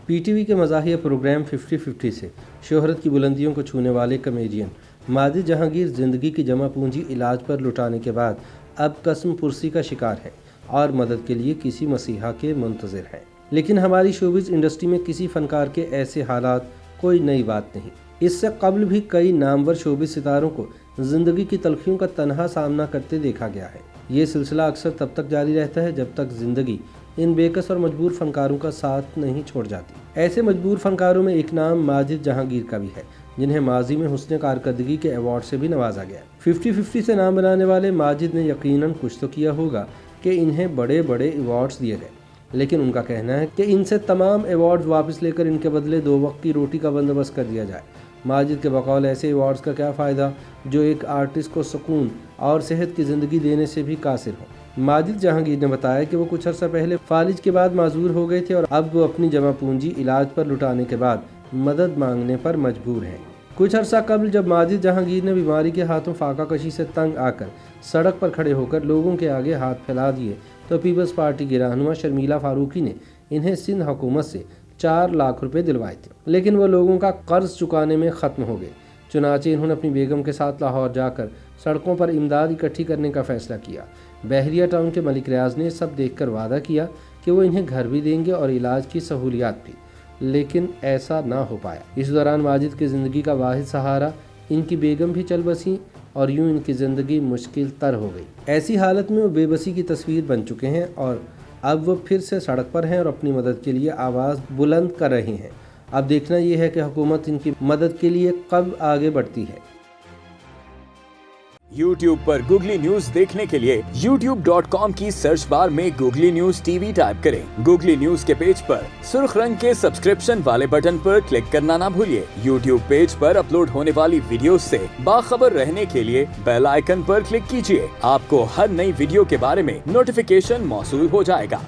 PTV के मज़ाहिया programme 50-50 से शोहरत की बुलंदियों को छूने वाले कमेडियन माजिद जहांगीर ज़िंदगी की जमा पूंजी इलाज पर लुटाने के बाद अब कसम पुरसी का शिकार है और मदद के लिए किसी मसीहा के मुंतज़िर है। लेकिन हमारी शोबिज़ इंडस्ट्री में किसी फ़नकार के ऐसे हालात कोई नई बात नहीं। इससे कबल भी कई नामवर शोबिज़ सितारों को ज़िंदगी की तलखियों का तन्हा सामना करते देखा गया है। ये सिलसिला अक्सर तब तक जारी रहता है जब तक ज़िंदगी इन बेकस और मजबूर फ़नकारों का साथ नहीं छोड़ जाती। ऐसे मजबूर फ़नकारों में एक नाम माजिद जहांगीर का भी है, जिन्हें माजी में हुस्न कारकर्दगी के अवार्ड से भी नवाजा गया। 50-50 से नाम बनाने वाले माजिद ने यकीनन कुछ तो किया होगा कि इन्हें बड़े बड़े अवार्ड्स दिए गए, लेकिन उनका कहना है कि इनसे तमाम अवार्ड्स वापस लेकर इनके बदले 2 वक्त की रोटी का बंदोबस्त कर दिया जाए। माजिद के बकौल ऐसे अवार्ड्स का क्या फ़ायदा जो एक आर्टिस्ट को सुकून और सेहत की ज़िंदगी देने से भी कासिर हो। माजिद जहांगीर ने बताया कि वो कुछ अर्सा पहले फालिज के बाद माजूर हो गए थे और अब वो अपनी जमा पूंजी इलाज पर लुटाने के बाद मदद मांगने पर मजबूर हैं। कुछ अर्सा कबल जब माजिद जहांगीर ने बीमारी के हाथों फाका कशी से तंग आकर सड़क पर खड़े होकर लोगों के आगे हाथ फैला दिए तो पीपल्स पार्टी की रहनुमा शर्मिला फारूकी ने इन्हें सिंध हुकूमत से 4 लाख रुपए दिलवाए थे, लेकिन वो लोगों का कर्ज चुकाने में ख़त्म हो गए। चुनाचे इन्होंने अपनी बेगम के साथ लाहौर जाकर सड़कों पर इमदाद इकट्ठी करने का फैसला किया। बहरिया टाउन के मलिक रियाज ने सब देखकर वादा किया कि वो इन्हें घर भी देंगे और इलाज की सहूलियात भी, लेकिन ऐसा ना हो पाया। इस दौरान माजिद की ज़िंदगी का वाहिद सहारा इनकी बेगम भी चल बसी और यूं इनकी ज़िंदगी मुश्किल तर हो गई। ऐसी हालत में वो बेबसी की तस्वीर बन चुके हैं और अब वो फिर से सड़क पर हैं और अपनी मदद के लिए आवाज़ बुलंद कर रहे हैं। अब देखना ये है कि हुकूमत इनकी मदद के लिए कब आगे बढ़ती है। YouTube पर गूगली न्यूज देखने के लिए youtube.com की सर्च बार में गूगली न्यूज TV टाइप करें। गूगली न्यूज के पेज पर सुर्ख रंग के सब्सक्रिप्शन वाले बटन पर क्लिक करना ना भूलिए। YouTube पेज पर अपलोड होने वाली वीडियोस से बाखबर रहने के लिए बेल आइकन पर क्लिक कीजिए। आपको हर नई वीडियो के बारे में नोटिफिकेशन मौसूल हो जाएगा।